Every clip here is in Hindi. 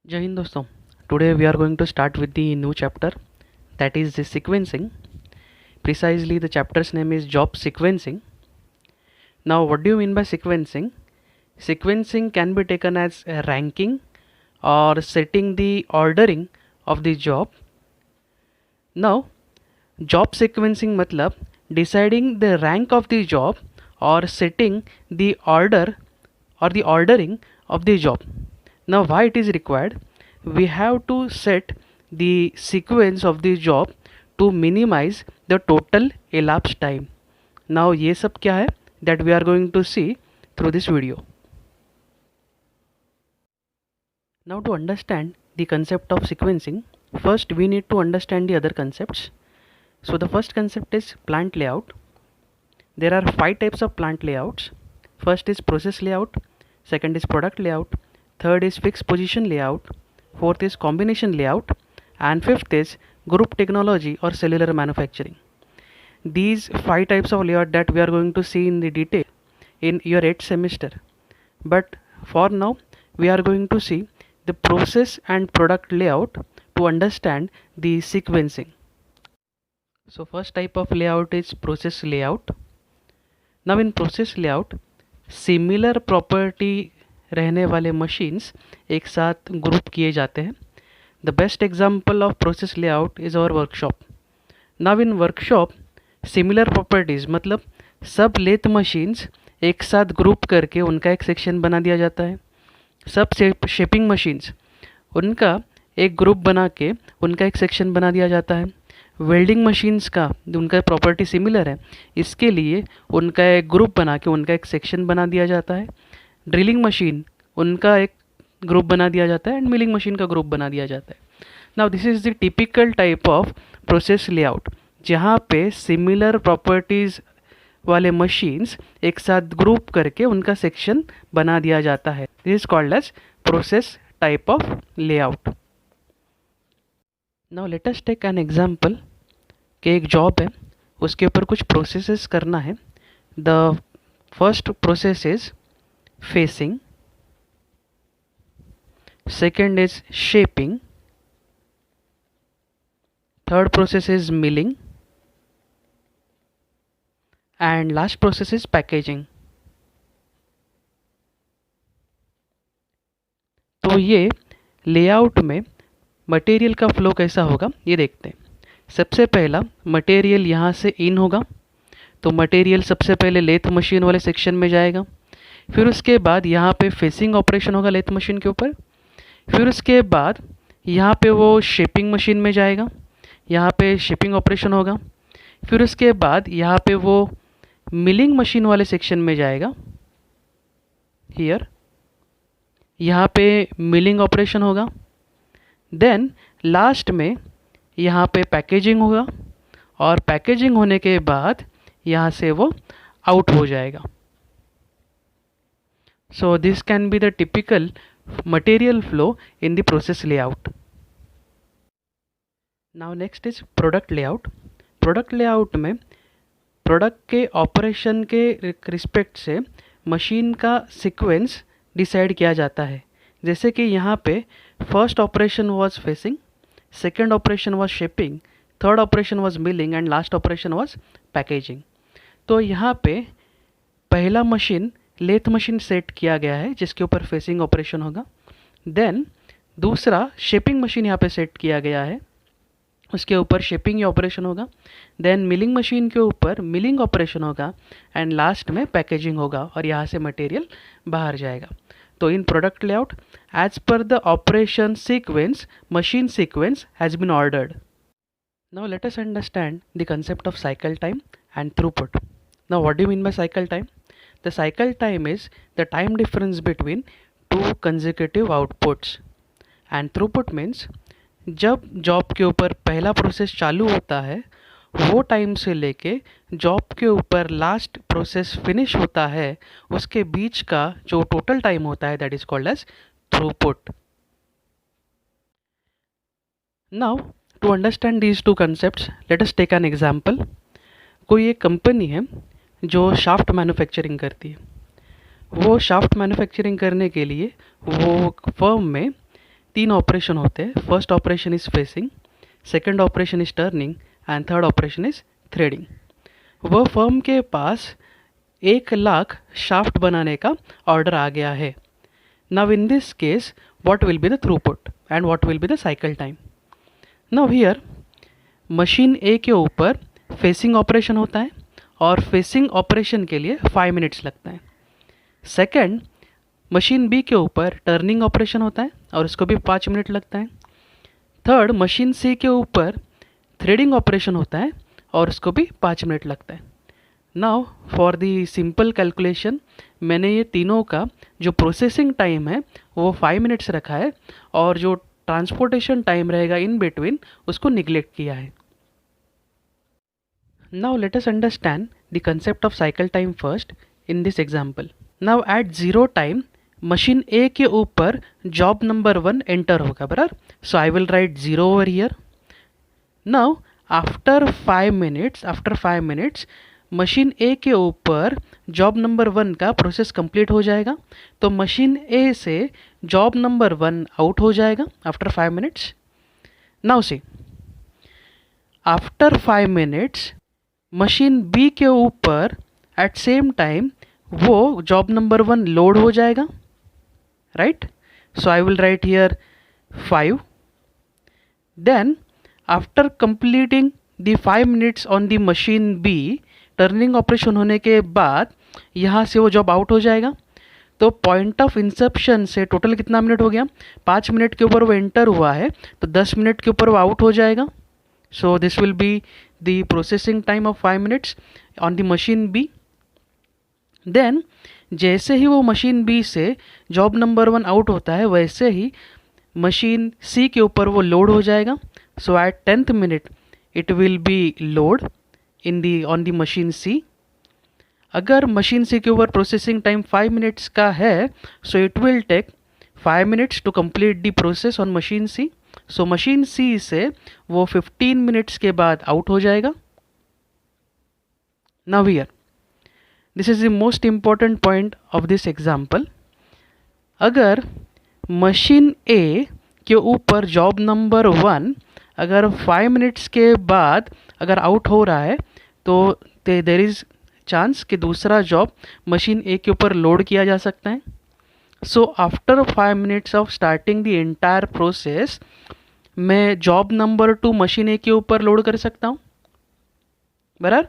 Jai Hind doston. Today we are going to start with the new chapter, that is the sequencing. Precisely the chapter's name is job sequencing. Now what do you mean by sequencing? Sequencing can be taken as a ranking or setting the ordering of the job. Now job sequencing matlab deciding the rank of the job or setting the order or the ordering of the job. Now why it is required? We have to set the sequence of the job to minimize the total elapsed time. Now ये सब क्या है that we are going to see through this video. Now to understand the concept of sequencing, first we need to understand the other concepts. So the first concept is plant layout. There are 5 types of plant layouts. First is process layout, second is product layout, third is fixed position layout, fourth is combination layout, and fifth is group technology or cellular manufacturing. These 5 types of layout that we are going to see in the detail in your 8th semester. But for now we are going to see the process and product layout to understand the sequencing. So first type of layout is process layout. Now in process layout, similar property रहने वाले मशीन्स एक साथ ग्रुप किए जाते हैं. The best example of process layout is our workshop. Now in workshop similar properties मतलब सब लेथ मशीन्स एक साथ ग्रुप करके उनका एक सेक्शन बना दिया जाता है. सब शेपिंग मशीन्स उनका एक ग्रुप बना के उनका एक सेक्शन बना दिया जाता है. वेल्डिंग मशीन्स का उनका प्रॉपर्टी सिमिलर है, इसके लिए उनका एक ग्रुप बना के उनका एक सेक्शन बना दिया जाता है. ड्रिलिंग मशीन उनका एक ग्रुप बना दिया जाता है एंड मिलिंग मशीन का ग्रुप बना दिया जाता है. Now this is the typical type of process layout जहाँ पे सिमिलर प्रॉपर्टीज़ वाले मशीन्स एक साथ ग्रुप करके उनका सेक्शन बना दिया जाता है. This is called as process type of layout. Now let us take an example कि एक जॉब है, उसके ऊपर कुछ प्रोसेसेस करना है. The first process is facing, second is shaping, third process is milling and last process is packaging. तो ये लेआउट में मटेरियल का फ्लो कैसा होगा ये देखते हैं. सबसे पहला मटेरियल यहाँ से इन होगा, तो मटेरियल सबसे पहले लेथ मशीन वाले सेक्शन में जाएगा. फिर उसके बाद यहाँ पे फेसिंग ऑपरेशन होगा लेथ मशीन के ऊपर. फिर उसके बाद यहाँ पे वो शेपिंग मशीन में जाएगा, यहाँ पे शेपिंग ऑपरेशन होगा. फिर उसके बाद यहाँ पे वो मिलिंग मशीन वाले सेक्शन में जाएगा. हियर यहाँ पे मिलिंग ऑपरेशन होगा. देन लास्ट में यहाँ पे पैकेजिंग होगा और पैकेजिंग होने के बाद यहाँ से वो आउट हो जाएगा. So this can be the typical material flow in the process layout. Now next is product layout. Product layout में प्रोडक्ट के ऑपरेशन के रिस्पेक्ट से मशीन का सीक्वेंस डिसाइड किया जाता है. जैसे कि यहाँ पे first operation was facing, second operation was shaping, third operation was milling and last operation was packaging. तो यहाँ पे पहला मशीन लेथ मशीन सेट किया गया है जिसके ऊपर फेसिंग ऑपरेशन होगा. देन दूसरा शेपिंग मशीन यहाँ पे सेट किया गया है, उसके ऊपर शेपिंग ऑपरेशन होगा. देन मिलिंग मशीन के ऊपर मिलिंग ऑपरेशन होगा एंड लास्ट में पैकेजिंग होगा और यहाँ से मटेरियल बाहर जाएगा. तो in product layout, as per the operation sequence, machine sequence has been ordered. Now let us understand the concept of cycle time and throughput. Now what do you mean by cycle time? The cycle time is the time difference between two consecutive outputs. And throughput means जब जॉब के ऊपर पहला प्रोसेस चालू होता है वो टाइम से लेके जॉब के ऊपर लास्ट प्रोसेस फिनिश होता है उसके बीच का जो टोटल टाइम होता है that is called as throughput. Now to understand these two concepts let us take an example. कोई एक कंपनी है जो शाफ्ट मैन्युफैक्चरिंग करती है. वो शाफ्ट मैन्युफैक्चरिंग करने के लिए वो फर्म में तीन ऑपरेशन होते हैं. First operation is facing, second operation is turning and third operation is threading. वह फर्म के पास 1,00,000 शाफ्ट बनाने का ऑर्डर आ गया है. Now in this case what will be the throughput and what will be the cycle time. Now here machine A के ऊपर फेसिंग ऑपरेशन होता है और फेसिंग ऑपरेशन के लिए 5 मिनट्स लगता है. सेकंड मशीन बी के ऊपर टर्निंग ऑपरेशन होता है और उसको भी 5 मिनट लगता है. थर्ड मशीन सी के ऊपर थ्रेडिंग ऑपरेशन होता है और उसको भी 5 मिनट लगता है. Now for the simple calculation मैंने ये तीनों का जो प्रोसेसिंग टाइम है वो 5 मिनट्स रखा है और जो ट्रांसपोर्टेशन टाइम रहेगा इन बिटवीन उसको निगलेक्ट किया है. Now let us understand the concept of cycle time first in this example. Now at 0 time machine A के ऊपर जॉब नंबर 1 एंटर होगा, बराबर. So I will write 0 over here. Now after 5 minutes machine A के ऊपर जॉब नंबर 1 का प्रोसेस कंप्लीट हो जाएगा. तो मशीन ए से जॉब नंबर 1 आउट हो जाएगा after 5 minutes. Now see after 5 minutes machine B के ऊपर एट सेम टाइम वो जॉब नंबर 1 लोड हो जाएगा, right. So I will write here 5. Then after completing the 5 minutes on the machine B, turning operation होने के बाद यहाँ से वो जॉब आउट हो जाएगा. तो पॉइंट ऑफ इंसेप्शन से टोटल कितना मिनट हो गया, 5 मिनट के ऊपर वो एंटर हुआ है तो 10 मिनट के ऊपर वो आउट हो जाएगा. So this will be the processing time of 5 minutes on the machine B. Then जैसे ही वो मशीन बी से जॉब नंबर 1 आउट होता है वैसे ही मशीन सी के ऊपर वो लोड हो जाएगा. So at 10th minute it will be load on the machine C. अगर मशीन सी के ऊपर प्रोसेसिंग टाइम 5 मिनट्स का है so it will take 5 minutes to complete the process on machine C. So machine C से वो 15 मिनट्स के बाद आउट हो जाएगा. Now here this is the most important point of this example. अगर मशीन ए के ऊपर जॉब नंबर 1 अगर 5 मिनट्स के बाद अगर आउट हो रहा है तो देर इज़ चांस कि दूसरा जॉब मशीन ए के ऊपर लोड किया जा सकता है. So after 5 minutes of starting the entire process मैं जॉब नंबर 2 मशीन ए के ऊपर लोड कर सकता हूँ, बराबर.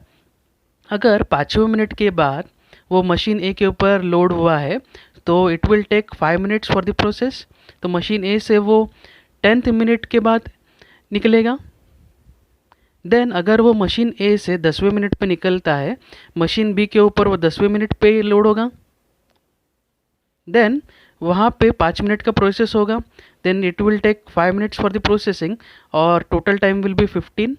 अगर 5वें मिनट के बाद वो मशीन ए के ऊपर लोड हुआ है तो it will take 5 minutes for the process. तो मशीन ए से वो 10th मिनट के बाद निकलेगा. देन अगर वो मशीन ए से 10वें मिनट पे निकलता है मशीन बी के ऊपर वो 10वें मिनट पे लोड होगा. देन वहाँ पे 5 मिनट का प्रोसेस होगा. Then it will take 5 minutes for the processing और total time will be 15.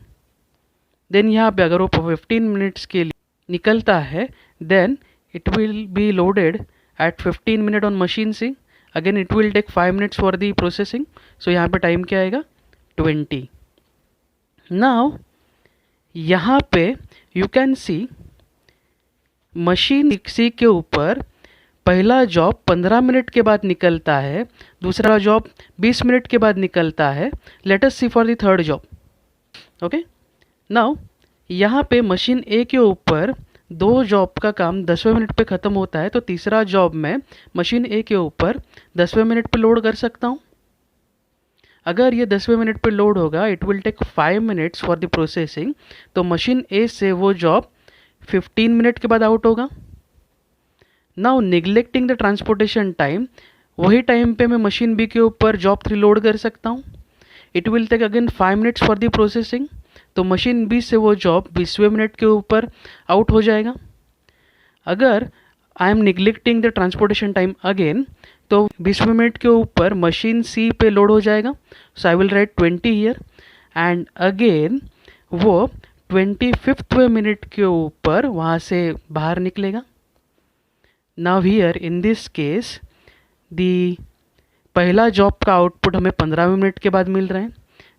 Then यहाँ पे अगर वो 15 मिनट्स के लिए निकलता है then it will be loaded at 15 minute on machine C. Again it will take 5 minutes for the processing. So यहाँ पे टाइम क्या आएगा, 20. नाउ यहाँ पे you can see machine C के ऊपर पहला जॉब 15 मिनट के बाद निकलता है, दूसरा जॉब 20 मिनट के बाद निकलता है. Let us see for the third job. Okay. Now यहाँ पे मशीन ए के ऊपर 2 जॉब का काम 10वें मिनट पे ख़त्म होता है तो तीसरा जॉब मैं मशीन ए के ऊपर 10वें मिनट पे लोड कर सकता हूँ. अगर ये 10वें मिनट पे लोड होगा it will take 5 minutes for the processing. तो मशीन ए से वो जॉब 15 मिनट के बाद आउट होगा. Now neglecting the transportation time, वही टाइम पे मैं मशीन बी के ऊपर जॉब 3 लोड कर सकता हूँ. It will take again 5 minutes for the processing. तो मशीन बी से वो जॉब 20वें मिनट के ऊपर आउट हो जाएगा. अगर I am neglecting the transportation time again तो 20वें मिनट के ऊपर मशीन सी पे लोड हो जाएगा. So I will write 20 here and again वो 25वें मिनट के ऊपर वहाँ से बाहर निकलेगा. Now here in this case the पहला जॉब का आउटपुट हमें 15वें मिनट के बाद मिल रहा है.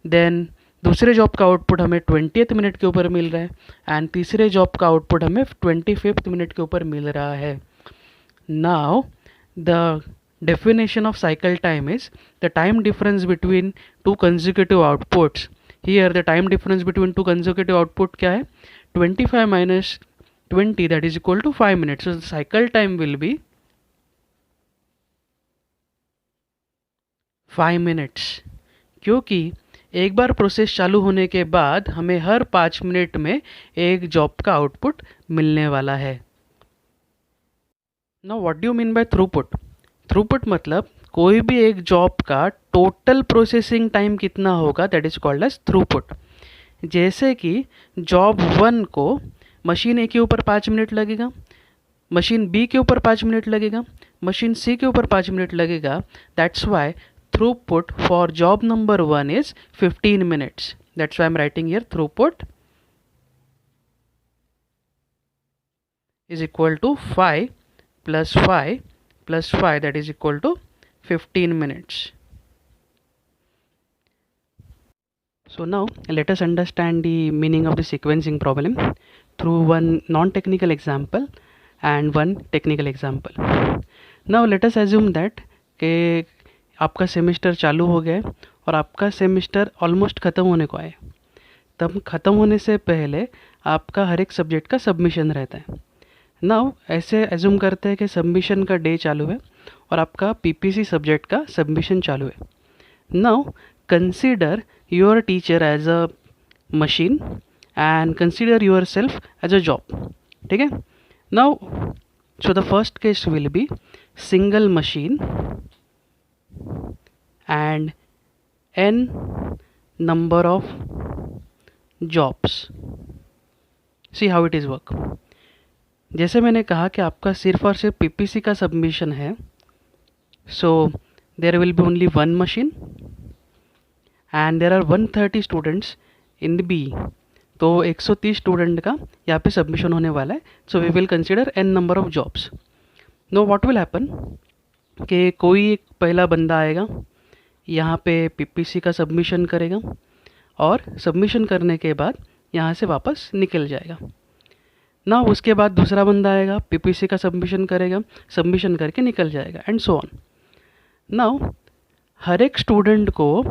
देन दूसरे जॉब का आउटपुट हमें 20th मिनट के ऊपर मिल रहा है एंड तीसरे जॉब का आउटपुट हमें 25th मिनट के ऊपर मिल रहा है. Now the Definition of cycle time is the time difference between two consecutive outputs. Here the time difference between two consecutive output क्या है, 25 minus 20, that is equal to 5 minutes. So the cycle time will be 5 minutes, क्योंकि एक बार प्रोसेस चालू होने के बाद हमें हर 5 मिनट में एक जॉब का आउटपुट मिलने वाला है. Now what do you mean by throughput? Throughput मतलब कोई भी एक जॉब का टोटल प्रोसेसिंग टाइम कितना होगा, that is called as throughput. जैसे कि जॉब 1 को मशीन ए के ऊपर 5 मिनट लगेगा, मशीन बी के ऊपर 5 मिनट लगेगा, मशीन सी के ऊपर 5 मिनट लगेगा. That's why throughput for job number 1 is 15 minutes. That's why I'm writing here throughput is equal to 5 plus 5 plus 5, that is equal to 15 minutes. So now let us understand the meaning of the sequencing problem through one non-technical example and one technical example. Now let us assume that कि आपका सेमेस्टर चालू हो गया है और आपका सेमेस्टर ऑलमोस्ट ख़त्म होने को है. तब ख़त्म होने से पहले आपका हर एक सब्जेक्ट का सबमिशन रहता है. नाउ ऐसे एज्यूम करते हैं कि सबमिशन का डे चालू है और आपका पीपीसी सब्जेक्ट का सबमिशन चालू है. Now consider your teacher as a machine and consider yourself as a job. ठीक है. Now so the first case will be single machine and n number of jobs. See how it is work. जैसे मैंने कहा कि आपका सिर्फ और सिर्फ पीपीसी का सबमिशन है, so there will be only one machine and there are 130 students in the B. तो 130 स्टूडेंट का यहाँ पे सबमिशन होने वाला है. So we will consider n number of jobs. Now what will happen कि कोई एक पहला बंदा आएगा, यहाँ पे पीपीसी का सबमिशन करेगा और सबमिशन करने के बाद यहाँ से वापस निकल जाएगा. ना उसके बाद दूसरा बंदा आएगा, पीपीसी का सबमिशन करेगा, सबमिशन करके निकल जाएगा एंड सो ऑन. नाउ हर एक स्टूडेंट को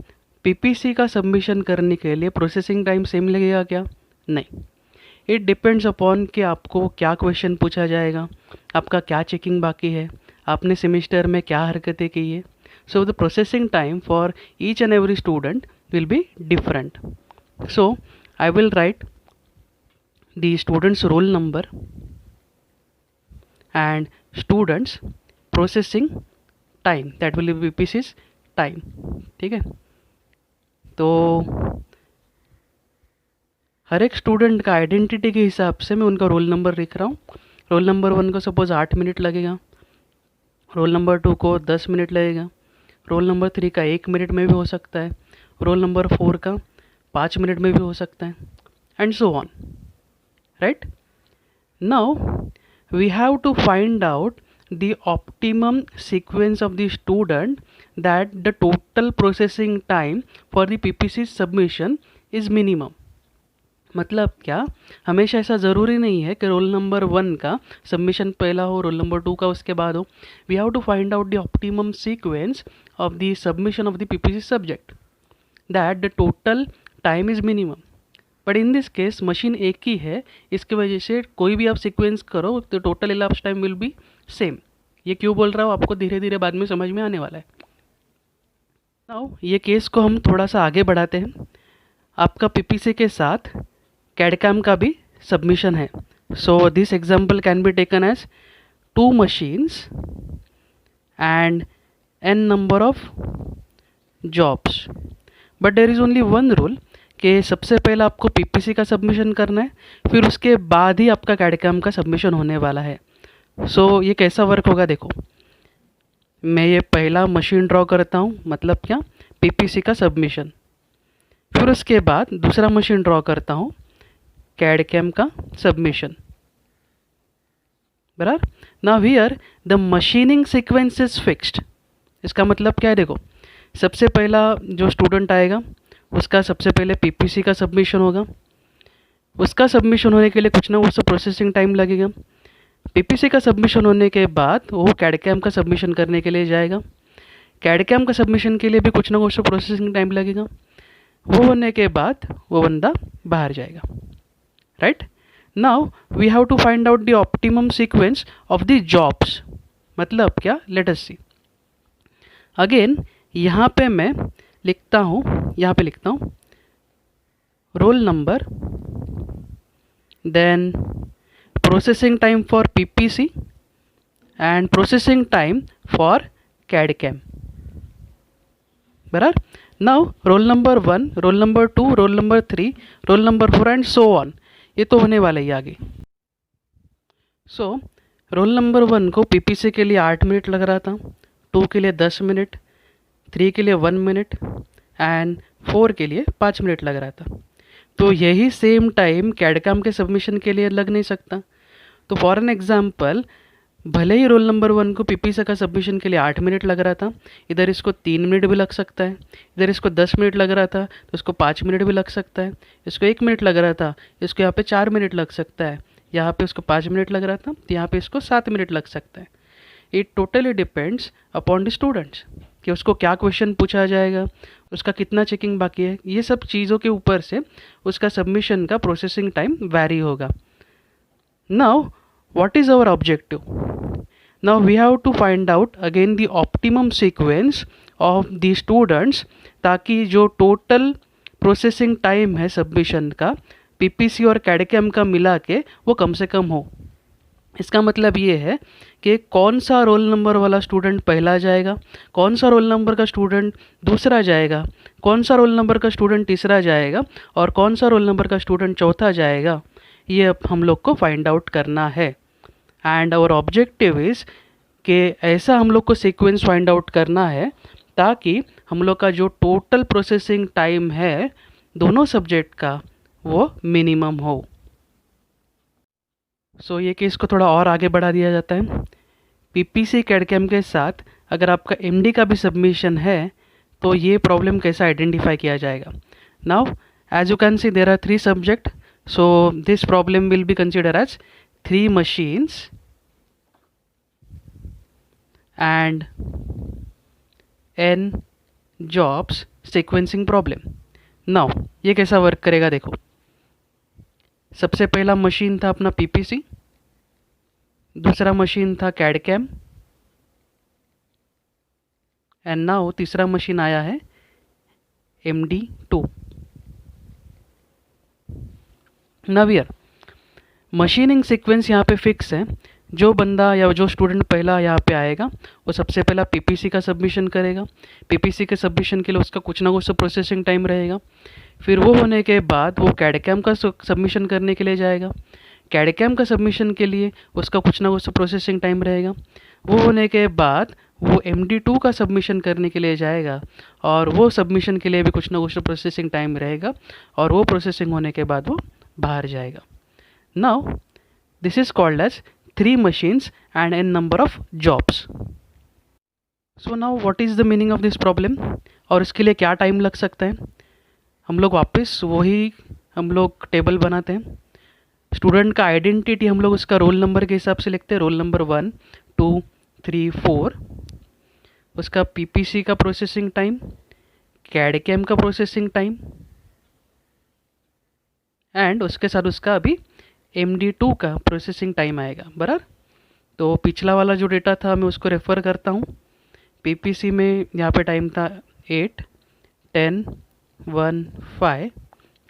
पीपीसी का सबमिशन करने के लिए प्रोसेसिंग टाइम सेम लगेगा क्या? नहीं. इट डिपेंड्स अपॉन कि आपको क्या क्वेश्चन पूछा जाएगा, आपका क्या चेकिंग बाकी है, आपने सेमेस्टर में क्या हरकतें की है. So the processing time for each and every student will be different. So I will write the student's roll number and students processing time, that will be PPC's time. ठीक है. तो हर एक स्टूडेंट का आइडेंटिटी के हिसाब से मैं उनका रोल नंबर लिख रहा हूँ. रोल नंबर 1 को सपोज 8 मिनट लगेगा, रोल नंबर 2 को 10 मिनट लगेगा, रोल नंबर 3 का 1 मिनट में भी हो सकता है, रोल नंबर 4 का 5 मिनट में भी हो सकता है and so on. Right. Now we have to find out the optimum sequence of the student that the total processing time for the PPC submission is minimum. मतलब क्या, हमेशा ऐसा ज़रूरी नहीं है कि रोल नंबर 1 का सबमिशन पहला हो, रोल नंबर 2 का उसके बाद हो. We have to find out the optimum sequence of the submission of the PPC subject that the total time is minimum. But in this case machine एक ही है, इसकी वजह से कोई भी आप सीक्वेंस करो तो total elapse time will be same. ये क्यों बोल रहा हूँ आपको धीरे धीरे बाद में समझ में आने वाला है. नाउ ये केस को हम थोड़ा सा आगे बढ़ाते हैं. आपका पीपीसी के साथ कैडकैम का भी सबमिशन है. So this example can be taken as 2 machines and n number of jobs. But there is only one rule कि सबसे पहले आपको पीपीसी का सबमिशन करना है, फिर उसके बाद ही आपका कैडकैम का सबमिशन होने वाला है. सो ये कैसा वर्क होगा देखो. मैं ये पहला मशीन ड्रॉ करता हूँ, मतलब क्या, पीपीसी का सबमिशन. फिर उसके बाद दूसरा मशीन ड्रॉ करता हूँ, कैडकैम का सबमिशन. बराबर. Now here the machining sequence is fixed. इसका मतलब क्या है देखो, सबसे पहला जो स्टूडेंट आएगा उसका सबसे पहले पीपीसी का सबमिशन होगा. उसका सबमिशन होने के लिए कुछ ना कुछ प्रोसेसिंग टाइम लगेगा. पीपीसी का सबमिशन होने के बाद वो कैडकैम का सबमिशन करने के लिए जाएगा। कैडकैम का सबमिशन के लिए भी कुछ ना कुछ प्रोसेसिंग टाइम लगेगा। वो होने के बाद वो बंदा बाहर जाएगा, right. Now we have to find out the optimum sequence of the jobs. मतलब क्या, लेट अस सी। अगेन यहाँ पे मैं लिखता हूँ, यहाँ पे लिखता हूँ roll number, then processing time for PPC and processing time for CAD CAM, बराबर। Now roll number 1, roll number 2, roll number 3, roll number 4 and so on. ये तो होने वाला ही आगे। सो रोल नंबर 1 को पीपीसी के लिए 8 मिनट लग रहा था, 2 के लिए 10 मिनट, 3 के लिए 1 मिनट एंड 4 के लिए 5 मिनट लग रहा था। तो यही सेम टाइम कैडकैम के सबमिशन के लिए लग नहीं सकता। तो फॉर एन एग्जाम्पल, भले ही रोल नंबर 1 को पीपीसी का सबमिशन के लिए 8 मिनट लग रहा था, इधर इसको 3 मिनट भी लग सकता है, इधर इसको 10 मिनट लग रहा था तो इसको 5 मिनट भी लग सकता है, इसको 1 मिनट लग रहा था इसको यहाँ पे 4 मिनट लग सकता है, यहाँ पे इसको 5 मिनट लग रहा था तो यहाँ पे इसको 7 मिनट लग सकता है। It totally depends upon the students कि उसको क्या क्वेश्चन पूछा जाएगा, उसका कितना चेकिंग बाकी है, ये सब चीज़ों के ऊपर से उसका सबमिशन का प्रोसेसिंग टाइम वैरी होगा। Now what is our objective? Now we have to find out again the optimum sequence of the students, ताकि जो टोटल प्रोसेसिंग टाइम है सबमिशन का पीपीसी और कैडकैम का मिला के वो कम से कम हो। इसका मतलब ये है कि कौन सा रोल नंबर वाला स्टूडेंट पहला जाएगा, कौन सा रोल नंबर का स्टूडेंट दूसरा जाएगा, कौन सा रोल नंबर का स्टूडेंट तीसरा जाएगा और कौन सा रोल नंबर का स्टूडेंट चौथा जाएगा, ये अब हम लोग को फाइंड आउट करना है। एंड आवर ऑब्जेक्टिव इज़ कि ऐसा हम लोग को सीक्वेंस फाइंड आउट करना है ताकि हम लोग का जो टोटल प्रोसेसिंग टाइम है दोनों सब्जेक्ट का वो मिनिमम हो। सो ये केस को थोड़ा और आगे बढ़ा दिया जाता है। पीपीसी कैडकैम के साथ अगर आपका एमडी का भी सबमिशन है तो ये प्रॉब्लम कैसा आइडेंटिफाई किया जाएगा। Now as you can see there are 3 subject, so this problem will be considered as 3 machines and n jobs sequencing problem. Now ये कैसा वर्क करेगा देखो। सबसे पहला मशीन था अपना पीपीसी, दूसरा मशीन था कैडकैम एंड नाउ तीसरा मशीन आया है MD2। नवियर मशीनिंग सीक्वेंस यहाँ पे फिक्स है। जो बंदा या जो स्टूडेंट पहला यहाँ पे आएगा वो सबसे पहला पीपीसी का सबमिशन करेगा। पीपीसी के सबमिशन के लिए उसका कुछ ना कुछ प्रोसेसिंग टाइम रहेगा। फिर वो होने के बाद वो कैडकैम का सबमिशन करने के लिए जाएगा। कैडकैम का सबमिशन के लिए उसका कुछ ना कुछ प्रोसेसिंग टाइम रहेगा। वो होने के बाद वो MD2 का सबमिशन करने के लिए जाएगा और वो सबमिशन के लिए भी कुछ ना कुछ प्रोसेसिंग टाइम रहेगा और वो प्रोसेसिंग होने के बाद वो बाहर जाएगा। Now this is called as 3 machines and n number of jobs. So now what is the meaning of this problem और इसके लिए क्या टाइम लग सकता है। हम लोग वापस वही हम लोग टेबल बनाते हैं। स्टूडेंट का आइडेंटिटी हम लोग उसका रोल नंबर के हिसाब से लिखते हैं, रोल नंबर 1 2 3 4। उसका पीपीसी का प्रोसेसिंग टाइम, कैडकैम का प्रोसेसिंग टाइम एंड उसके साथ उसका अभी MD2 का प्रोसेसिंग टाइम आएगा, बराबर। तो पिछला वाला जो डेटा था मैं उसको रेफ़र करता हूँ। पीपीसी में यहाँ पे टाइम था 8 10 1 5,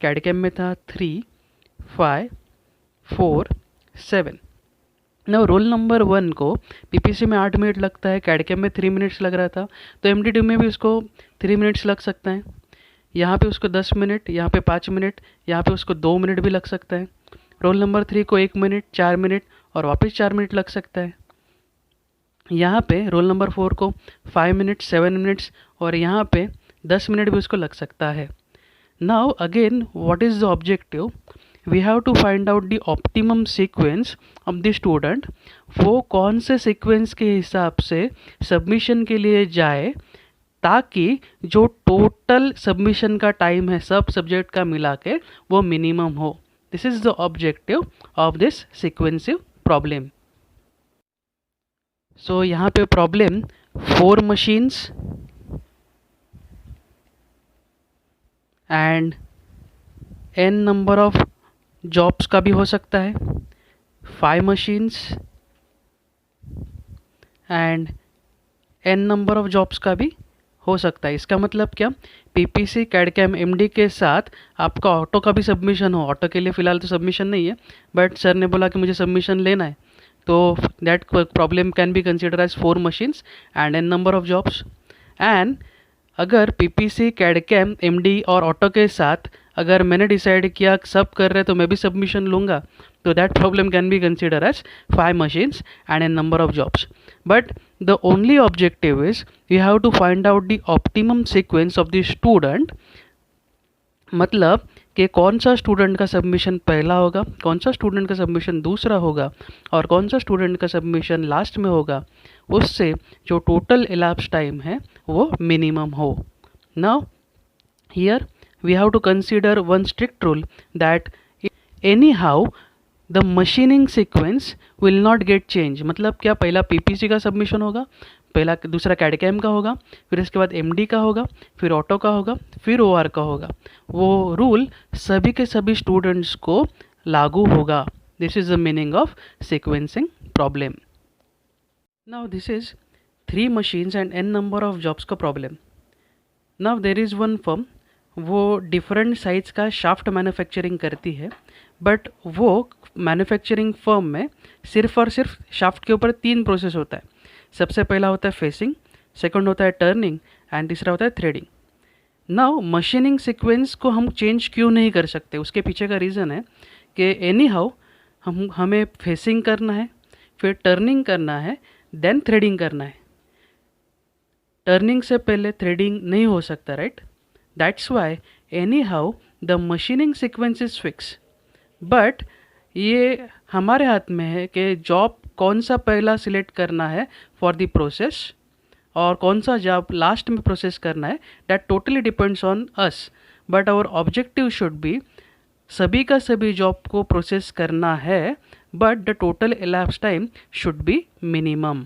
कैडकैम में था 3 5 4 7। ना रोल नंबर 1 को पीपीसी में 8 मिनट लगता है, कैडकैम में 3 मिनट्स लग रहा था, तो MD2 में भी उसको 3 मिनट्स लग सकता है। यहाँ पे उसको 10 मिनट, यहाँ पे 5 मिनट, यहाँ पे उसको 2 मिनट भी लग सकता है। रोल नंबर 3 को 1 मिनट, 4 मिनट और वापस 4 मिनट लग सकता है। यहाँ पे रोल नंबर 4 को 5 मिनट 7 मिनट्स और यहाँ पे 10 मिनट भी उसको लग सकता है। Now again what is the objective, we have to find out the optimum sequence of the student. वो कौन से सीक्वेंस के हिसाब से सबमिशन के लिए जाए ताकि जो टोटल सबमिशन का टाइम है सब सब्जेक्ट का मिला के वो मिनिमम हो। This is the objective of this sequencing problem. So यहाँ पे problem 4 machines and n number of jobs का भी हो सकता है, 5 machines and n number of jobs का भी हो सकता है। इसका मतलब क्या, पीपीसी कैडकैम एमडी के साथ आपका ऑटो का भी सबमिशन हो। ऑटो के लिए फ़िलहाल तो सबमिशन नहीं है, बट सर ने बोला कि मुझे सबमिशन लेना है, तो that problem can be consider as 4 machines and n number of jobs. And अगर पीपीसी कैडकैम एमडी और ऑटो के साथ अगर मैंने डिसाइड किया सब कर रहे तो मैं भी सबमिशन लूँगा, तो that problem can be consider as 5 machines and n number of jobs. But the only objective is you have to find out the optimum sequence of the student, मतलब कि कौन सा स्टूडेंट का सबमिशन पहला होगा, कौन सा स्टूडेंट का सबमिशन दूसरा होगा और कौन सा स्टूडेंट का सबमिशन लास्ट में होगा, उससे जो टोटल elapsed टाइम है वो मिनिमम हो। Now here we have to consider one strict rule that anyhow the machining sequence will not get change. मतलब क्या, पहला पीपीसी का सबमिशन होगा, पहला दूसरा कैडकैम का होगा, फिर इसके बाद एमडी का होगा, फिर ऑटो का होगा, फिर ओआर का होगा। वो रूल सभी के सभी स्टूडेंट्स को लागू होगा। This is the meaning of sequencing problem. Now this is 3 machines and n number of jobs का problem. Now there is one firm, वो डिफरेंट साइज़ का शाफ्ट मैन्युफैक्चरिंग करती है, बट वो मैन्युफैक्चरिंग फर्म में सिर्फ और सिर्फ शाफ्ट के ऊपर 3 प्रोसेस होता है। सबसे पहला होता है फेसिंग, सेकंड होता है टर्निंग एंड तीसरा होता है थ्रेडिंग। नाउ मशीनिंग सीक्वेंस को हम चेंज क्यों नहीं कर सकते, उसके पीछे का रीज़न है कि एनी हाउ हमें फेसिंग करना है, फिर टर्निंग करना है, देन थ्रेडिंग करना है। टर्निंग से पहले थ्रेडिंग नहीं हो सकता, right? That's why any how the machining sequence is fix. But ये हमारे हाथ में है कि जॉब कौन सा पहला सिलेक्ट करना है फॉर द प्रोसेस और कौन सा जॉब लास्ट में प्रोसेस करना है, that totally depends on us. But our objective should be सभी का सभी जॉब को प्रोसेस करना है, but the total elapsed time should be minimum.